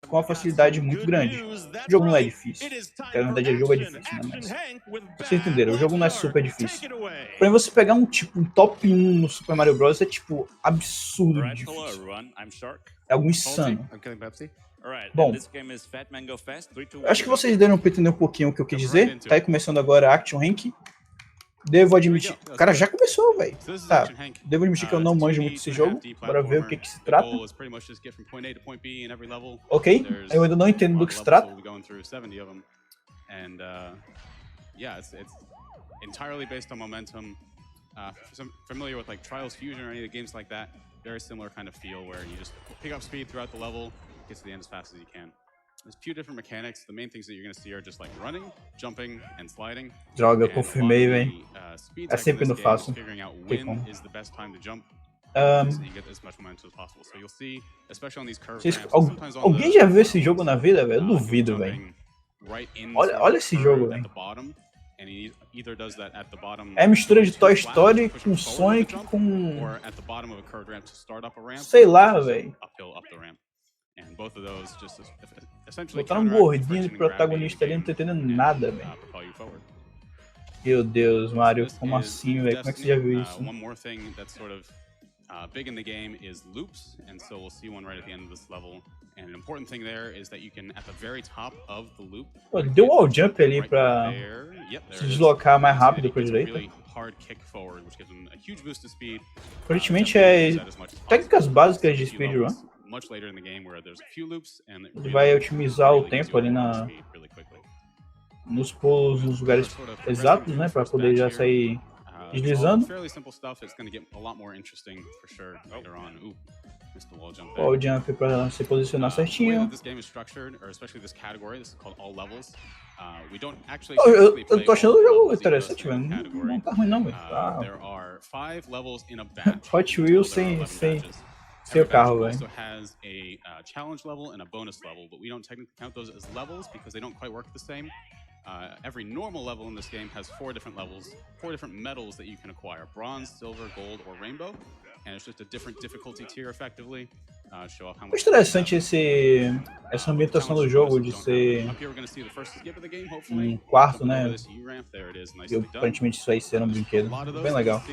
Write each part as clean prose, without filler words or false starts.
com uma facilidade muito grande. O jogo não é difícil. Na verdade, o jogo é difícil, né? Mas vocês entenderam, o jogo não é super difícil. Porém, você pegar um top 1 no Super Mario Bros. É tipo absurdo de difícil. É algo insano. Bom, acho que vocês deram pra entender um pouquinho o que eu quis dizer. Tá aí começando agora Action Henk. Devo admitir... O cara já começou, velho. Tá, devo admitir que eu não manjo muito desse jogo. Bora ver o que se trata. Ok, eu ainda não entendo do que se trata. Entirely based on momentum. Familiar with like Trials Fusion or any of the games like that, very similar kind of feel where you just pick up speed throughout the level, get to the end as fast as you can. There's a few different mechanics. The main things that you're going to see are just like running, jumping, and sliding. Droga, eu confirmei, velho. É sempre no fácil. Figuring out when is the best time to jump. So you get as much momentum as possible. So you'll see, especially on these curve ramps, alguém já viu esse jogo na vida, velho? Eu duvido, velho. Olha esse jogo, velho. É mistura de Toy Story com Sonic com... sei lá, velho. Botaram um gordinho de protagonista ali, não tô entendendo nada, velho. Meu Deus, Mario, como assim, velho? Como é que você já viu isso? Big in the game is loops, and so we'll see one right at the end of this level. And an important thing there is that you can, at the very top of the loop, deu um wall jump ali pra se deslocar mais rápido pra direita. Aparentemente é técnicas básicas de speedrun. Ele vai otimizar o tempo ali nos pulos, nos lugares exatos, né, para poder já sair deslizando. Wall jump para se posicionar certinho. Eu tô achando o jogo interessante, velho. Não tá ruim não, velho. Hot Wheels sem o carro, velho. Every normal level in this game has 4 different levels, 4 different medals that you can acquire: bronze, silver, gold, or rainbow. And it's just a different difficulty tier, effectively. Show off how much. Interessante essa ambientação do jogo de ser um quarto, né? E aparentemente isso aí ser um brinquedo. Bem legal.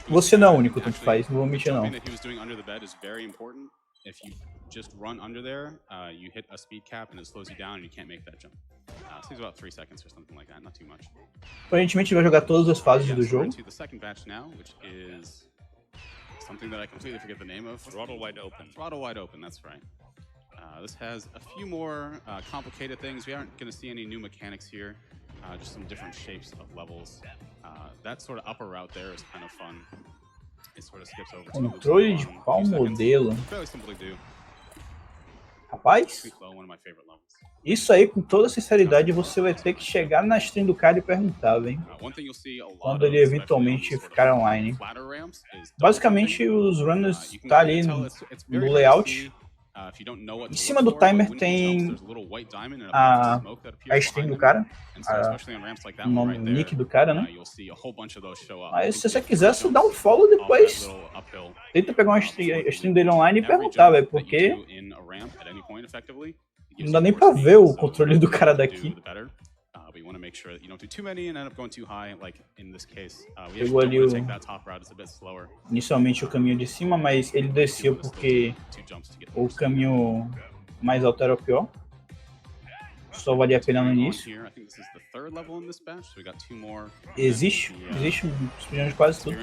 Você não é o único, tanto faz, não vou mentir não. If you just run under there, you hit a speed cap and it slows you down and you can't make that jump. It takes about 3 seconds or something like that, not too much. Aparentemente vai jogar todas as fases do jogo. To the second batch now, which is something that I completely forget the name of. Throttle wide open. Throttle wide open, that's right. This has a few more complicated things. We aren't going to see any new mechanics here, just some different shapes of levels. That sort of upper route there is kind of fun. Controle de qual modelo? Rapaz, isso aí, com toda sinceridade, você vai ter que chegar na stream do cara e perguntar, velho. Quando ele eventualmente ficar online. Basicamente, os runners tá ali no layout. Em cima do timer tem a stream do cara, o nome, o nick do cara, né? Aí se você quiser, você dá um follow depois. Tenta pegar a stream dele online e perguntar, velho, porque não dá nem pra ver o controle do cara daqui. Pegou ali inicialmente o caminho de cima, mas ele desceu porque o caminho mais alto era o pior. Só valia a pena no início. Existe speedrun de quase tudo.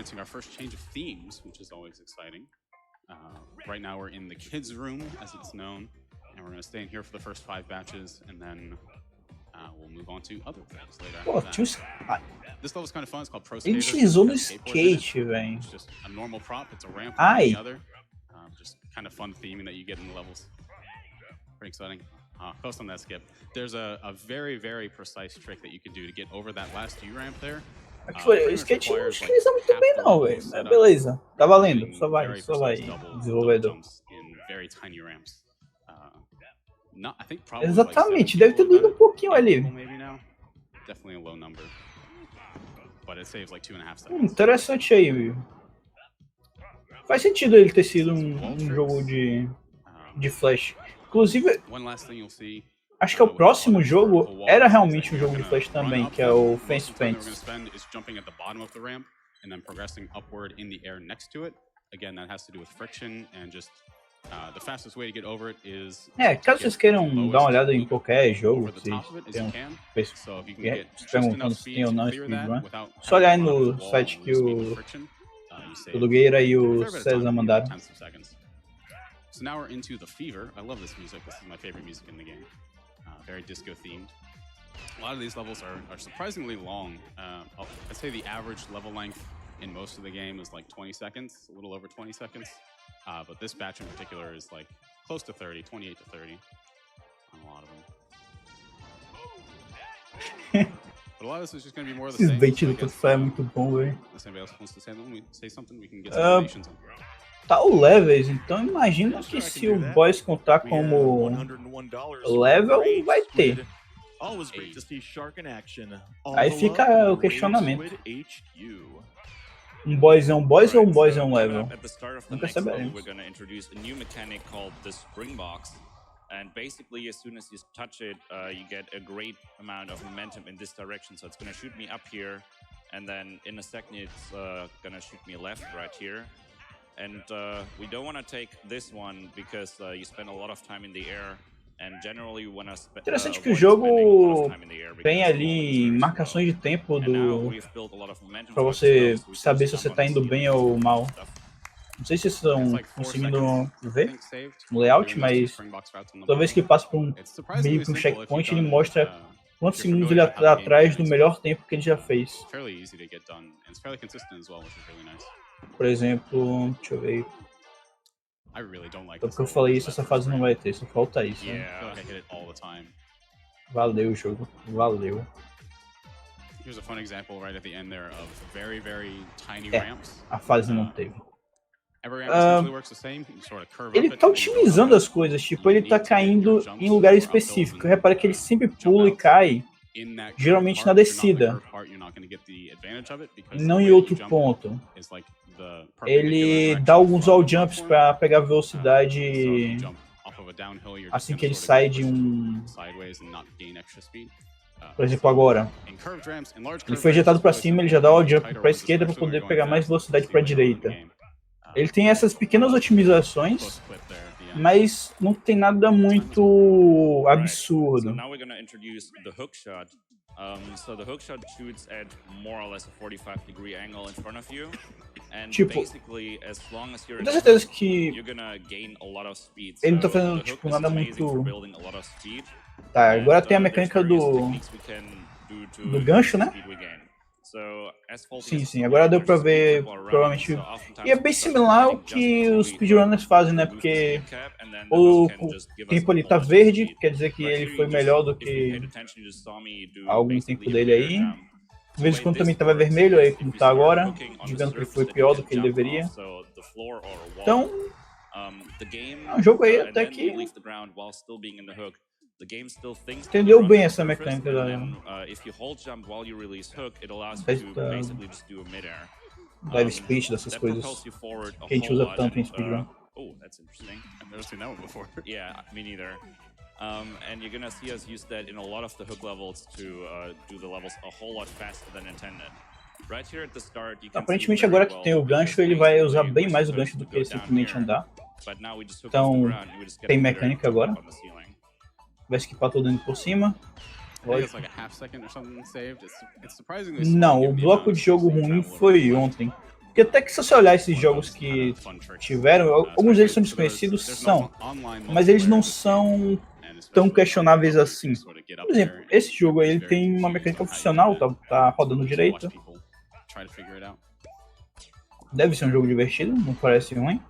Right now we're in the kids room, as it's known, and we're going to stay in here for the first 5 batches, and then we'll move on to other things later. Pô, This level's kind of fun. It's called Pro Ele deslizou no skate, velho. It's just a normal prop. It's a ramp like the other. Just kind of fun theming that you get in the levels. Pretty exciting. Close on that skip. There's a very, very precise trick that you can do to get over that last U-ramp there. O skate não desliza muito bem não, velho. Mas beleza, tá valendo. Só vai, desenvolvedor. Exatamente, deve ter doído um pouquinho ali. Interessante aí, viu? Faz sentido ele ter sido um jogo de Flash. Inclusive, acho que o próximo jogo era realmente um jogo de Flash também, que é o Fence Pants. And then progressing upward in the air next to it. Again, that has to do with friction and just the fastest way to get over it is. Caso vocês queiram dar uma olhada em qualquer jogo, se perguntando se tem ou não speedrun, só olhar aí no site que o Lugueira e o César mandaram. So now we're into the Fever. I love this music. This is my favorite music in the game. Very disco themed. A lot of these levels are surprisingly long. I'd say the average level length in most of the game is like 20 seconds, a little over 20 seconds. But this batch in particular is like close to 30, 28 to 30 on a lot of them. But a lot of this is just going to be more of the same. Esse bait do Spotify é muito bom, velho. If anybody else wants to say something, we can get some donations in. Tá o levels, então imagina que se o boss contar como level, vai ter. Aí fica o questionamento. Um boss é um boss ou um boss é um level? Nunca saberemos. And basically, as soon as you touch it, you get a great amount of momentum in this direction. So it's gonna shoot me up here, and then in a second it's gonna shoot me left right here. And we don't want to take this one because you spend a lot of time in the air. Interessante que o jogo tem ali marcações de tempo para você saber se você está indo bem ou mal. Não sei se vocês estão conseguindo ver no layout, mas toda vez que passa por meio que um checkpoint, ele mostra quantos segundos ele está atrás do melhor tempo que ele já fez. Por exemplo, deixa eu ver. Porque eu falei isso, essa fase não vai ter, só falta isso. Né? Valeu, jogo. Valeu. A fase não teve. Ele tá otimizando as coisas, tipo, ele tá caindo em lugar específico. Repara que ele sempre pula e cai, geralmente na descida, e não em outro ponto. Ele dá alguns wall jumps para pegar velocidade assim que ele sai de um... Por exemplo, agora. Ele foi ejetado para cima, ele já dá wall jump para a esquerda para poder pegar mais velocidade para a direita. Ele tem essas pequenas otimizações, mas não tem nada muito absurdo. So the hookshot shoots at more or less a 45-degree angle in front of you, and tipo, basically as long as you're gonna gain a lot of speed. Ele não tá fazendo tipo nada muito. Tá, agora tem a mecânica do gancho, né? Sim, agora deu pra ver, provavelmente. E é bem similar ao que os speedrunners fazem, né? Porque o tempo ali tá verde, quer dizer que ele foi melhor do que algum tempo dele aí. De vez em quando também tava vermelho, aí como tá agora, digamos que ele foi pior do que ele deveria. Então, é um jogo aí até que entendeu bem essa mecânica da dive split, dessas coisas que a gente usa tanto em speedrun. And you're gonna see us use that in a lot of the hook levels to do the levels a whole lot faster than intended. Right here at the start, you can aparentemente agora que tem o gancho, ele vai usar bem mais o gancho do que simplesmente andar. Então, tem mecânica agora. Vai esquipar todo mundo por cima. Não, o bloco de jogo ruim foi ontem. Porque até que se você olhar esses jogos que tiveram, alguns deles são desconhecidos, são. Mas eles não são tão questionáveis assim. Por exemplo, esse jogo aí ele tem uma mecânica funcional, tá rodando direito. Deve ser um jogo divertido, não parece ruim.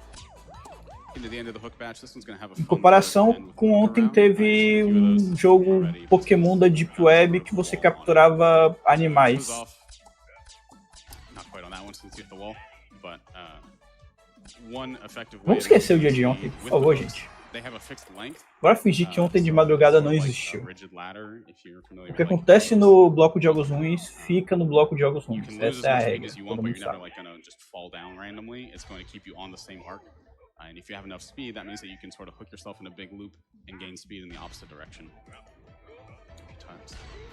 Em comparação com ontem, teve um jogo Pokémon da Deep Web que você capturava animais. Vamos esquecer o dia de ontem, por favor, gente. Bora fingir que ontem de madrugada não existiu. O que acontece no bloco de jogos ruins, fica no bloco de jogos ruins. Essa é a regra, todo mundo sabe. And if you have enough speed, that means that you can sort of hook yourself in a big loop and gain speed in the opposite direction.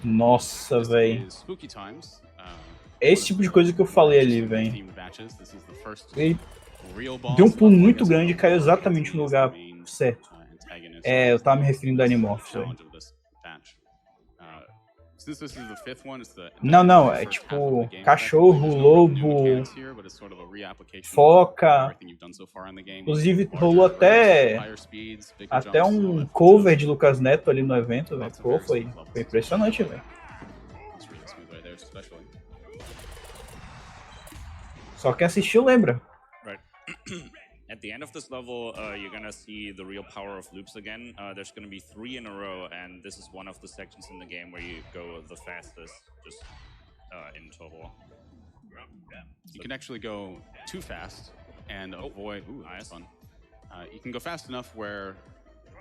Nossa, velho. É esse tipo de coisa que eu falei ali, velho. Ele deu um pulo muito grande e caiu exatamente no lugar certo. É, eu tava me referindo a Animorphs, velho. Não, é tipo cachorro, lobo, foca. Inclusive rolou até um cover de Lucas Neto ali no evento, velho. Pô, foi impressionante, velho. Só quem assistiu lembra. At the end of this level, you're gonna see the real power of loops again. There's gonna be 3 in a row, and this is one of the sections in the game where you go the fastest, just in total. You can actually go too fast and avoid. Ooh, nice. Fun. You can go fast enough where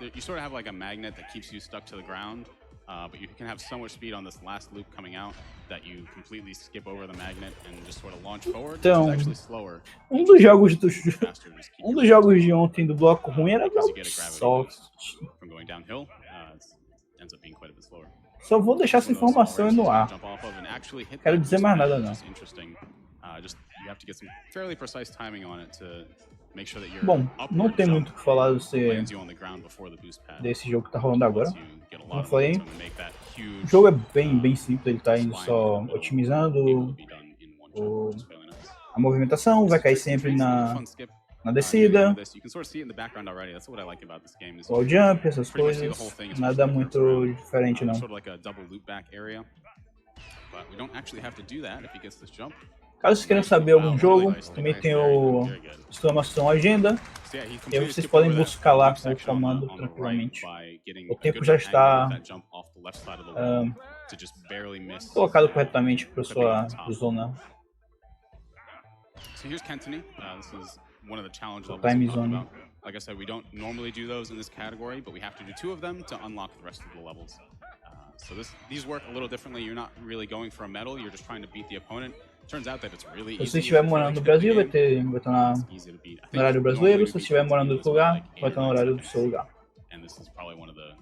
you sort of have like a magnet that keeps you stuck to the ground, but you can have so much speed on this last loop coming out that you completely skip over the magnet and just sort of launch forward. Então, it's actually slower. Um dos jogos de ontem do bloco ruim era bloco soft. From going downhill, ends up being quite a bit slower. Só vou deixar essa informação no ar. Quero dizer mais nada não. Bom, não tem muito o que falar desse jogo que tá rolando agora. Como eu falei, o jogo é bem simples, ele tá indo só otimizando a movimentação, vai cair sempre na descida, wall jump, essas coisas, nada muito diferente não. Caso vocês queiram saber algum jogo, também tem o exclamação agenda, e aí vocês podem buscar lá com o comando tranquilamente. O tempo já está colocado corretamente para sua zona. One of the challenge levels time zone. Like I said, we don't normally do those in this category, but we have to do 2 of them to unlock the rest of the levels. So these work a little differently. You're not really going for a medal, you're just trying to beat the opponent. Turns out that it's really easy. Se você estiver morando no Brasil, vai estar no horário brasileiro. Se você estiver morando em outro lugar, vai estar no horário do seu lugar. And this is probably one of the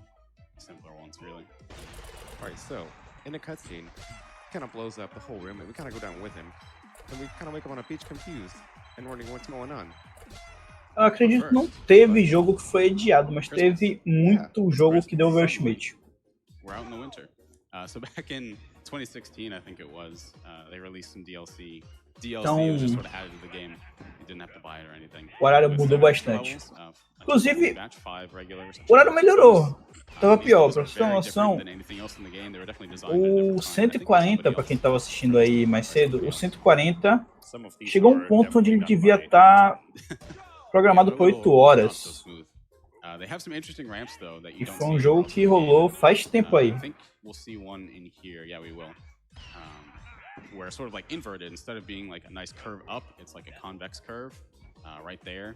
simpler ones, really. Alright, so in the cutscene, kind of blows up the whole room, and we kind of go down with him, and we kind of wake up on a beach confused. Eu acredito que não teve jogo que foi adiado, mas teve muito jogo que deu overestimate. We're out in the winter. So back in 2016, I think it was, they released some DLC. DLC was just sort of added to the game. You didn't have to buy it or anything. O horário mudou bastante. Inclusive, o horário melhorou. Tava pior, pra você ter uma noção. O 140, pra quem tava assistindo aí mais cedo, o 140 chegou a um ponto onde ele devia estar programado por 8 horas. E foi um jogo que rolou faz tempo aí. Where sort of like inverted, instead of being like a nice curve up, it's like a convex curve right there,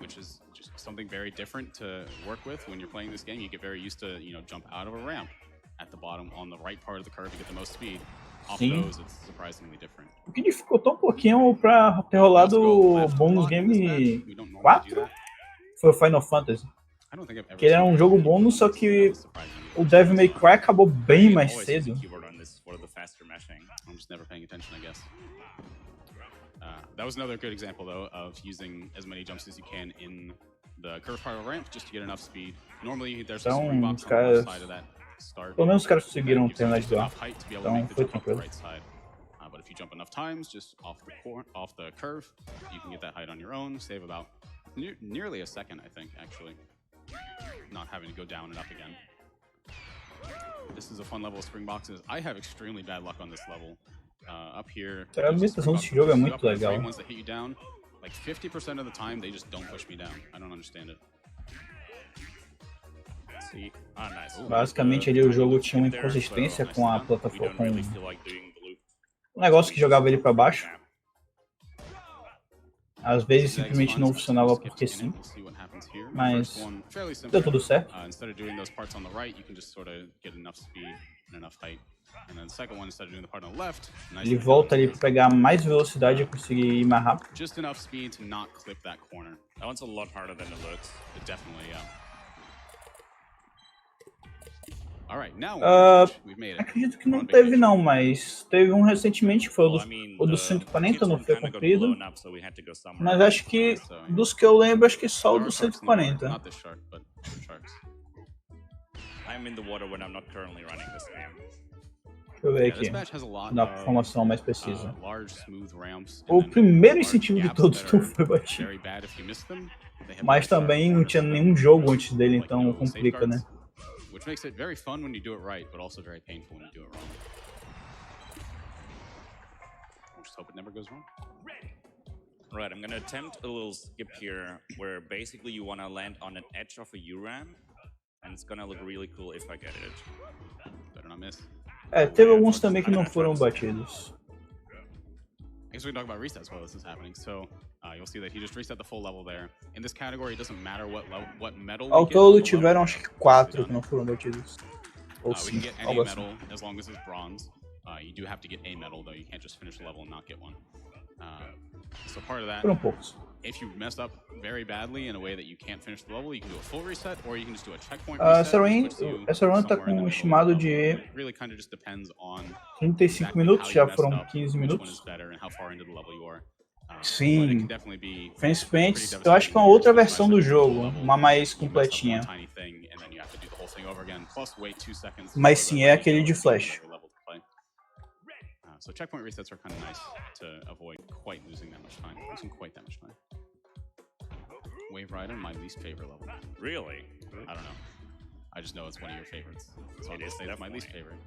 which is just something very different to work with when you're playing this game. You get very used to, you know, jump out of a ramp at the bottom on the right part of the curve to get the most speed. Off those, it's surprisingly different. O que dificultou um pouquinho pra ter rolado o Bônus Game 4 foi o Final Fantasy. Que ele era um jogo bônus, só que o Devil May Cry acabou bem mais cedo. I'm just never paying attention, I guess. That was another good example, though, of using as many jumps as you can in the curve part of the ramp just to get enough speed. Normally, there's a spring box on the left side of that start. Pelo menos os caras conseguiram terminar de doar. Então foi tranquilo. But if you jump enough times, just off the curve, you can get that height on your own. Save about nearly a second, I think, actually, not having to go down and up again. This is a fun level of spring boxes. I have extremely bad luck on this level. Up here, a ambientação desse jogo é muito legal. Ones that hit you down, like 50% of the time, they just don't push me down. I don't understand it. Basicamente, ali o jogo tinha uma inconsistência com a plataforma, com um negócio que jogava ele para baixo. Às vezes simplesmente não funcionava porque sim, mas deu tudo certo. Instead of doing those parts on the right, you can just sort of get enough speed and enough height. And then the second one, instead of doing the part on the left, Ele volta ali para pegar mais velocidade e conseguir ir mais rápido. Just enough speed to not clip that corner. That one's a lot harder than it looks. But definitely, yeah. All right, now we've made it. Acredito que não teve não, mas teve um recentemente que foi o do 140, não foi cumprido. Mas acho que dos que eu lembro, acho que só o do 140. Not this shark, but sharks. I'm in the water when I'm not currently running this game. Deixa eu ver aqui, na formação mais precisa. O primeiro incentivo de todos não foi batido. Mas também não tinha nenhum jogo antes dele, então complica, né? Which makes it very fun when you do it right, but also very painful when you do it wrong. We'll just hope it never goes wrong. Right, I'm gonna attempt a little skip here, where basically you wanna land on an edge of a U-ramp, and it's gonna look really cool if I get it. Better not miss. Teve alguns também que não foram batidos. I guess we can talk about resets while this is happening. So you'll see that he just reset the full level there. In this category, it doesn't matter what medal. Ao todo tiveram acho que 4 que não foram batidos. Ou we can get any medal as long as it's bronze. You do have to get a medal though. You can't just finish the level and not get one. So part of that. Foram poucos. If you messed up very badly in a way that you can't finish the level, you can do a full reset, or you can just do a checkpoint reset. Essa run tá com um estimado de 35 minutos, já foram 15 minutos. Sim, principalmente, eu acho que é uma outra versão do jogo, uma mais completinha. Mas sim, é aquele de flash. So checkpoint resets are kind of nice to avoid quite losing that much time. Wave Rider, my least favorite level. Really? I don't know. I just know it's one of your favorites. So I'll say that's my least favorite.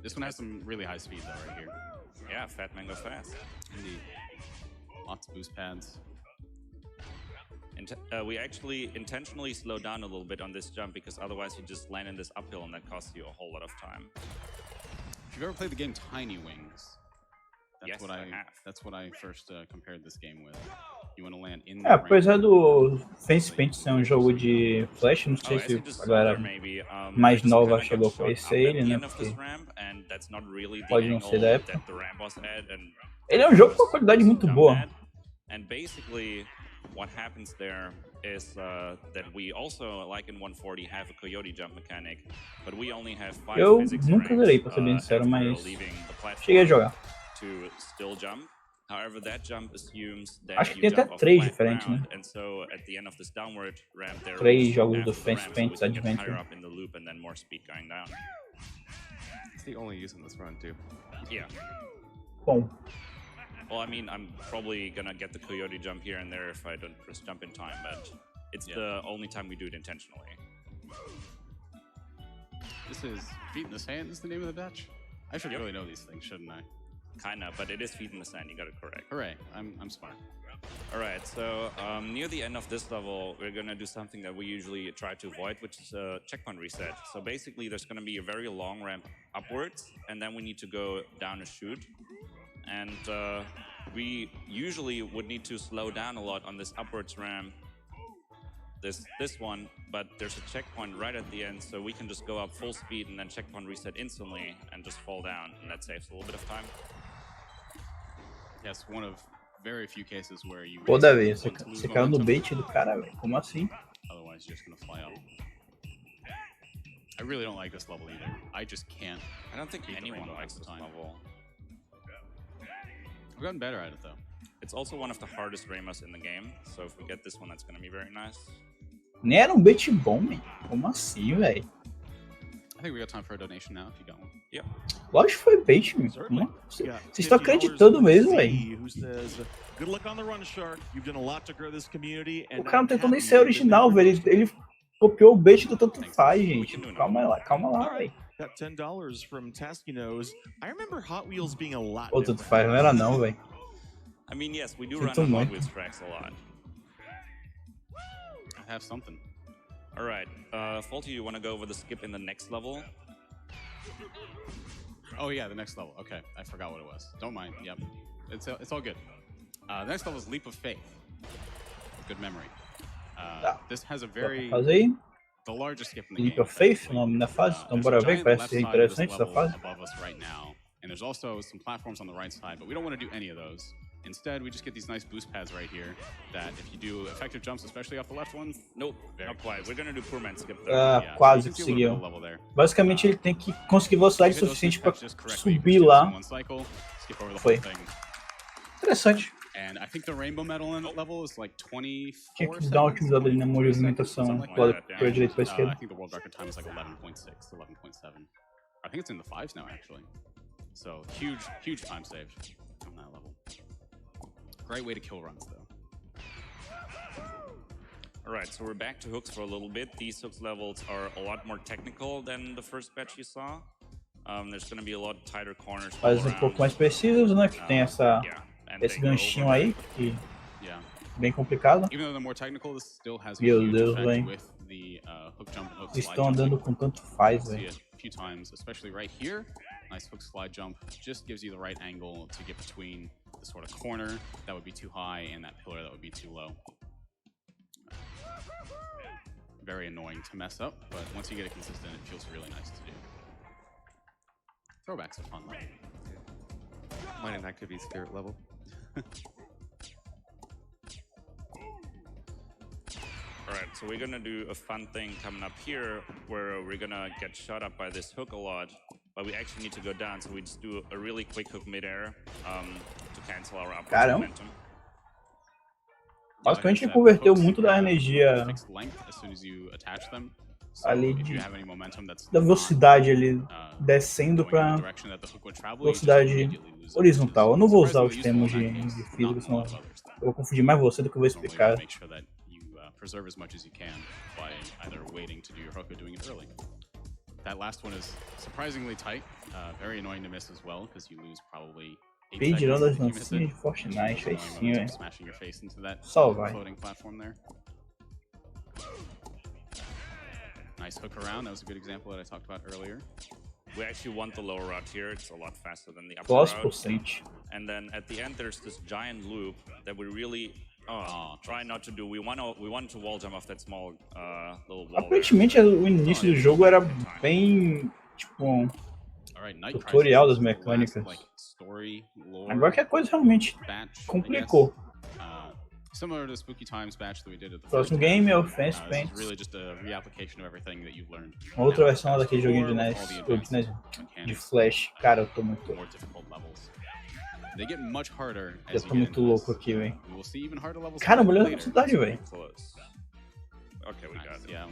This one has some really high speed though right here. Yeah, Fat Man goes fast. Indeed. Lots of boost pads. We actually intentionally slow down a little bit on this jump because otherwise you just land in this uphill and that costs you a whole lot of time. If you've ever played the game Tiny Wings, yes, that's what I first compared this game with. You want to land in apesar do Face Paint ser um jogo de flash, não sei se a galera mais nova chegou a conhecer ele, né? Porque pode não ser da época. Ele é um jogo com uma qualidade muito boa. And basically, what happens there is that we also, like in 140, have a coyote jump mechanic, but we only have 5 eu physics nunca zerei, pra ser bem sincero, mas cheguei a jogar. To still jump. However, that jump assumes that acho que tem até 3 diferentes, né? And so at the end of this downward ramp, there 3 jogos do Face Paint Adventure. Up in the loop and then more speed going down. It's the only use in this run too. Yeah. Bom. Well, I mean, I'm probably gonna get the coyote jump here and there if I don't just jump in time, but it's the only time we do it intentionally. This is Feet in the Sand is the name of the batch? I should really know these things, shouldn't I? Kinda, but it is Feet in the Sand, you got it correct. Hooray, I'm smart. Alright, so near the end of this level, we're gonna do something that we usually try to avoid, which is a checkpoint reset. So basically, there's gonna be a very long ramp upwards, and then we need to go down a chute. And we usually would need to slow down a lot on this upwards ramp, this one, but there's a checkpoint right at the end, so we can just go up full speed and then checkpoint reset instantly and just fall down, and that saves a little bit of time. Yes, one of very few cases where you. Pô, Davi, você caiu no bait do cara, velho. Como assim? Otherwise, you're just gonna fly up. I really don't like this level either. I just can't. I don't think anyone likes this level. I've gotten better at it though. It's also one of the hardest Rainbows in the game, so if we get this one, that's gonna be very nice. Nem era bait bom, man. Como assim, velho? I think we got time for a donation now, if you got one. Yep. Lógico que foi bait, mano. Vocês estão acreditando mesmo, velho. O cara não tentou nem ser original, velho. Ele copiou o bait do Tanto Faz, gente. Calma lá, velho. Got $10 from Taskinos. I remember Hot Wheels being a lot. Pô, Tanto Faz não era não, velho. I mean, yes, we do run on Hot Wheels tracks a lot. I have something. All right, Faulty, you want to go over the skip in the next level? Oh yeah, the next level. Okay, I forgot what it was. Don't mind. Yep, it's all good. The next level is Leap of Faith. Good memory. This has a very the largest skip in the Leap game. of Faith, o nome da fase. Então bora ver, parece ser interessante essa fase. Above us right now, and there's also some platforms on the right side, but we don't want to do any of those. Instead, we just get these nice boost pads right here that if you do effective jumps, especially off the left one, Nope, not quite. We're gonna do poor man skip. Quase conseguiu. Basicamente, ele tem que conseguir velocidade suficiente para subir lá. Foi. Interessante. And I think the rainbow medal in that level is like 24 Tinha que dar uma otimizada ali na movimentação para direita e para esquerda. I think the world record time is like 11.6, 11.7. I think it's in the 5s now, actually. So huge time save on that level. Great way to kill runs, though. All right, so we're back to hooks for a little bit. These hooks levels are a lot more technical than the first batch you saw. There's going to be a lot tighter corners. Fases pouco mais precisas, né? Que tem esse ganchinho aí, que bem complicado. Even though they're more technical, this still has Meu Deus, velho. with the hook jump and hook Eles slide estão andando com tanto faz, velho. a few times, especially right here. Nice hook slide jump just gives you the right angle to get between the sort of corner that would be too high and that pillar that would be too low. Very annoying to mess up, but once you get it consistent, it feels really nice to do. Throwbacks are fun though. Mine and that could be spirit level. Alright, so we're gonna do a fun thing coming up here where we're gonna get shot up by this hook a lot, but we actually need to go down, so we just do a really quick hook mid-air to cancel our upward momentum. Basicamente converteu muito da energia ali da velocidade ali descendo para velocidade horizontal. Eu não vou usar os termos de física, senão eu vou confundir mais você do que eu vou explicar. Preserve as much as you can by either waiting to do your hook or doing it early. That last one is surprisingly tight, very annoying to miss as well because you lose probably 8 Speedrun das seconds. dancinhas de Fortnite, aí sim, velho. Smashing your face into that Só vai. floating platform there. Nice hook around. That was a good example that I talked about earlier. We actually want the lower route here. It's a lot faster than the upper Posso route. %. And then at the end, there's this giant loop that we really try not to do. We want to wall jump off that small little wall. Aparentemente o início do jogo era bem tipo tutorial das mecânicas. Agora que a coisa realmente complicou. Similar to the Spooky Times batch that we did at the Próximo game é o Fence Paint. Really just a reapplication of everything that you've learned. Outra versão daquele joguinho de NES, de Flash. Cara, eu tô muito louco. They get much harder Eu tô muito louco aqui, velho. We will see even harder levels. Cara, olha a velocidade, velho. Okay, we got it. Yeah,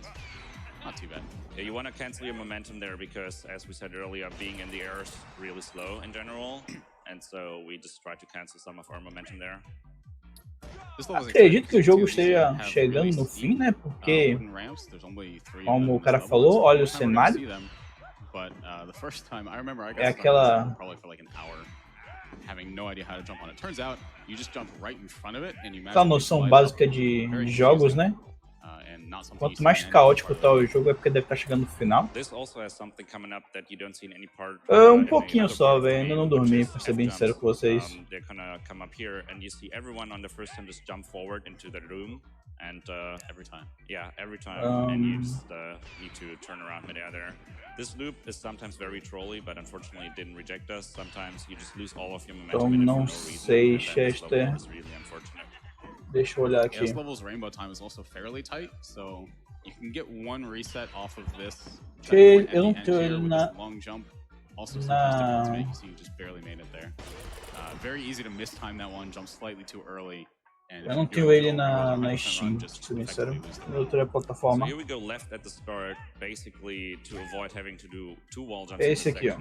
not too bad. Yeah, you want to cancel your momentum there because, as we said earlier, being in the air is really slow in general, and so we just try to cancel some of our momentum there. Acredito que o jogo esteja chegando no fim, né? Porque, como o cara falou, olha o cenário. É aquela... aquela noção básica de jogos, né? Quanto mais caótico tá o jogo, é porque deve estar chegando no final. Um pouquinho só, velho. Ainda não dormi, pra ser bem sincero com vocês. This loop is sometimes very trolly, but unfortunately it didn't reject us. Sometimes you just lose all of your momentum. Então não sei, Chester. Deixa eu olhar aqui. This level's rainbow time is also fairly tight, so you can get one reset off of this. Eu não tenho ele long jump. Also some difference make so you just barely made it there. Very easy to mistime that one, jump slightly too early. Eu não tenho ele na Steam, pra ser sincero, em outra plataforma. Esse aqui, ó.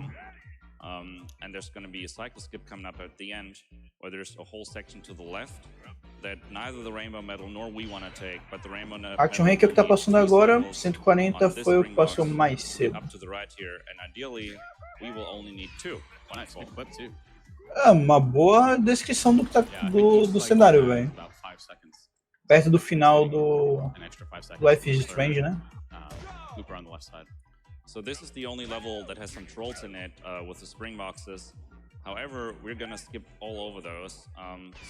And there's going to be a cycle skip coming up at the end, where there's a whole section to the left that neither the rainbow medal nor we want to take, but the rainbow medal. Action Henk é o que tá passando agora, 140 foi o que passou mais cedo. Up to the right here, and ideally we will only need 2. É uma boa descrição do que tá do cenário, velho. Perto do final do Life is Strange, né? Looper on the left side. So this is the only level that has some trolls in it with the spring boxes. However, we're gonna skip all over those.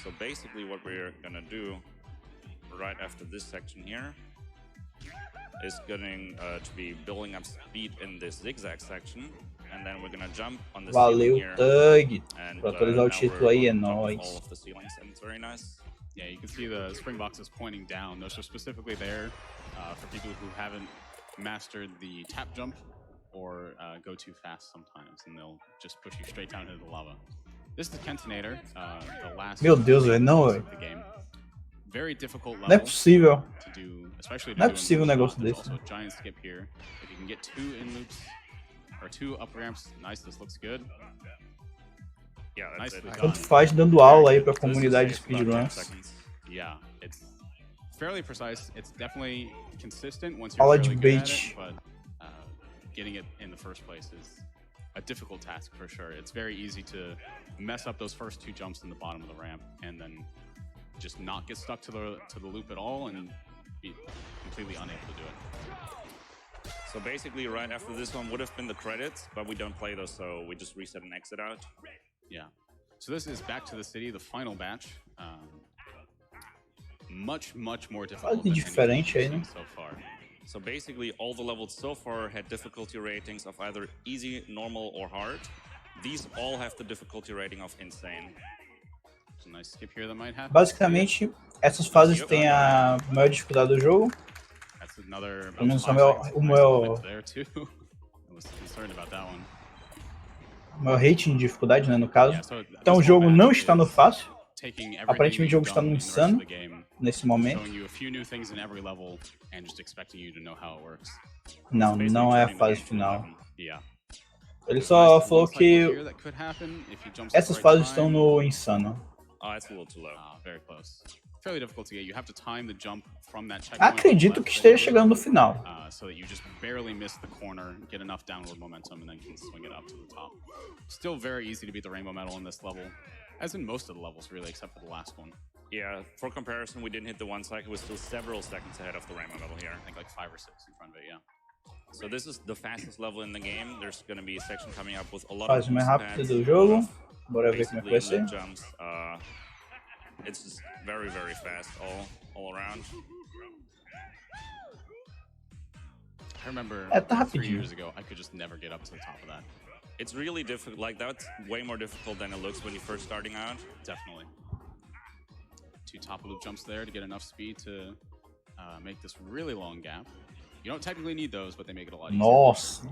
So basically what we're gonna do right after this section here is going to be building up speed in this zigzag section. And then we're gonna jump on the ceiling here. Tug! And Pra atualizar o título aí, é nóis. all of the ceilings, and it's very nice. Yeah, you can see the spring boxes pointing down. Those are specifically there for people who haven't mastered the tap jump or go too fast sometimes, and they'll just push you straight down into the lava. This is the Kentinator, the last Meu Deus, velho, não, of velho. the game. Very difficult level Não é possível. to do, especially to Não é do in possível um loop negócio shot. There's desse. also a giant skip here. If you can get 2 in loops or 2 up ramps, nice. This looks good. Yeah, that's it. Tanto faz dando aula aí pra comunidade de speedruns. Yeah, it's fairly precise. It's definitely consistent once you're Aula de fairly good at bait. it, but getting it in the first place is a difficult task for sure. It's very easy to mess up those first 2 jumps in the bottom of the ramp and then just not get stuck to the loop at all and be completely unable to do it. So basically, right after this one would have been the credits, but we don't play those, so we just reset and exit out. Yeah. So this is Back to the City, the final batch. Much more difficult than diferente aí, anything né? we've seen so far. So basically, all the levels so far had difficulty ratings of either easy, normal, or hard. These all have the difficulty rating of insane. There's a nice skip here that might happen. Basicamente, essas fases têm a maior dificuldade do jogo. That's another. Pelo menos o nice meu movement there too. I was concerned about that one. rating de dificuldade, né, no caso. Yeah, so Então o this jogo whole não batch está no is fácil. taking everything Aparentemente o jogo you've está done no in the rest of insano the game, nesse momento. showing you a few new things in every level and just expecting you to know how it works. Não, não é a fase final. Yeah. Ele só Nice falou little cycle que here that could happen if he jumps at essas the right fases estão time. no insano. Oh, it's a little too low. Very close. Fairly difficult to get. You have to time the jump from that checkpoint. Acredito que esteja chegando no final. So that you just barely miss the corner, get enough downward momentum, and then can swing it up to the top. Still very easy to beat the rainbow medal in this level, as in most of the levels really, except for the last one. Yeah, for comparison, we didn't hit the 1 cycle. We're still several seconds ahead of the rainbow medal here. I think like 5 or 6 in front of it, yeah. So this is the fastest level in the game. There's going to be a section coming up with a lot Fase of mais boost rápida pads, do jogo. Bora ver como é que vai basically ser. loop jumps. It's just very fast all around. I remember tá 3 rapidinho. years ago, I could just never get up to the top of that. It's really difficult. Like, that's way more difficult than it looks when you're first starting out. Definitely. 2 top loop jumps there to get enough speed to make this really long gap. You don't technically need those, but they make it a lot easier. Nossa.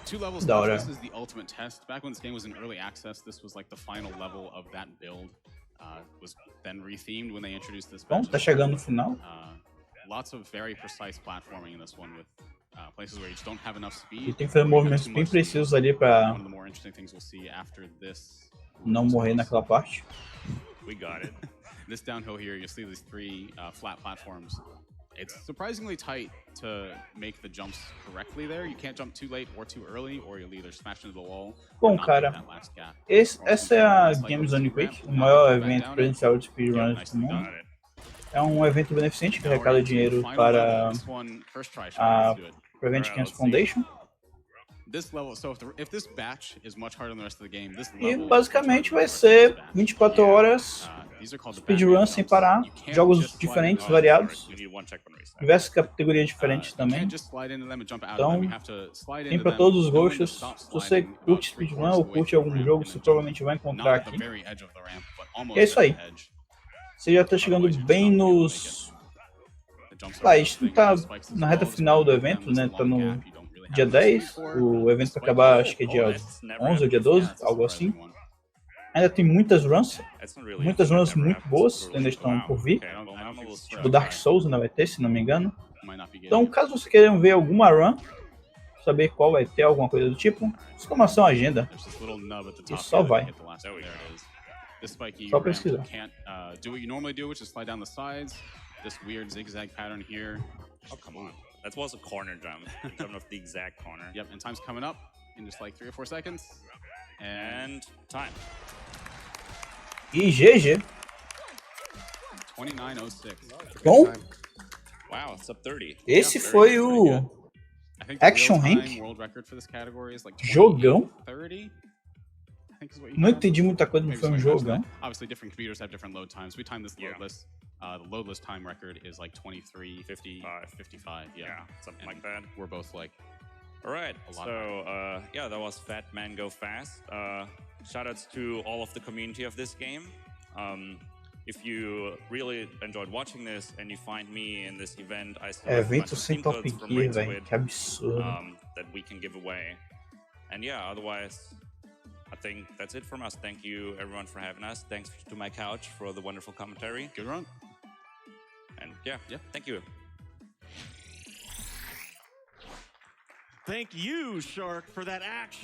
2 levels Da left. hora. This is the ultimate test. Back when this game was in early access, this was like the final level of that build. Was then rethemed when they introduced this Bom, batch. tá chegando no final. Lots of very precise platforming in this one with places where you just don't have enough E speed. tem que fazer or you have movimentos too bem much speed. precisos ali pra One of the more interesting things we'll see after this. não morrer naquela parte. We got it. This downhill here, you'll see these 3 flat platforms. It's surprisingly tight to make the jumps correctly there. You can't jump too late or too early, or you'll either smash into the wall or Bom, not cara, make that last gap. essa é a Game Zone Quick, o maior evento presencial de speedruns do mundo. Got it. É um evento beneficente que arrecada dinheiro para a Prevent Cancer Foundation. This level, so if this batch is much harder than the rest of the game, this E level basicamente vai ser 24 horas these are called the speedrun sem parar, You can't jogos just slide diferentes, into variados, You need 1 checkpoint reset. diversas categorias diferentes you também. can't just slide into them and jump out Então, of them. You have to slide tem into para them, todos os know when to gostos. stop Se você sliding about curte 3/4 speedrun ou way curte through algum the ramp jogo, and você then provavelmente vai not encontrar at the aqui. very edge of the ramp, but almost É isso at aí. the edge. Você já está chegando bem nos... Lá, isso não tá na reta final do evento, né? Tá no dia 10. O evento vai acabar, acho que é dia 11 ou dia 12, algo assim. Ainda tem muitas runs. That's not really Muitas that runs never muito happens. boas It's ainda really estão wow. por vir. Okay, I'm a little O Dark Souls ainda vai ter, se não me engano. Might not be getting Então, it. caso você queira ver alguma run, saber qual vai ter, alguma coisa do tipo, exclamação agenda. There's this little nub at the E top só here that vai. hit the last one. There it is. This spiky Só ramp pesquisar. can't do what you normally do, which is slide down the sides. This weird zigzag pattern here. Oh, come on. That was a corner jump. Jumping off the exact corner. Yep, and time's coming up in just like 3 or 4 seconds. And And time. E GG. 29:06. Bom, Wow, it's up 30. esse Yeah, foi very o I think the Action real-time Henk. world record for this category is like Jogão. 30. think is what you Não have. entendi muita coisa, não Maybe foi um something close to jogão. that. Obviously, different computers have different load times. We time this Yeah. loadless. The loadless time record is like 23, 50, 55. Yeah, something And like that. We're both like, All right, A lot so yeah, that was Fat Man Go Fast. Shoutouts to all of the community of this game. If you really enjoyed watching this and you find me in this event, I still have a bunch Evento of sem team Top codes from Gear, Ring velho. Squid, Que absurdo. that we can give away. And yeah, otherwise, I think that's it from us. Thank you everyone for having us. Thanks to my couch for the wonderful commentary. good run. And yeah, thank you. Thank you, Shark, for that action.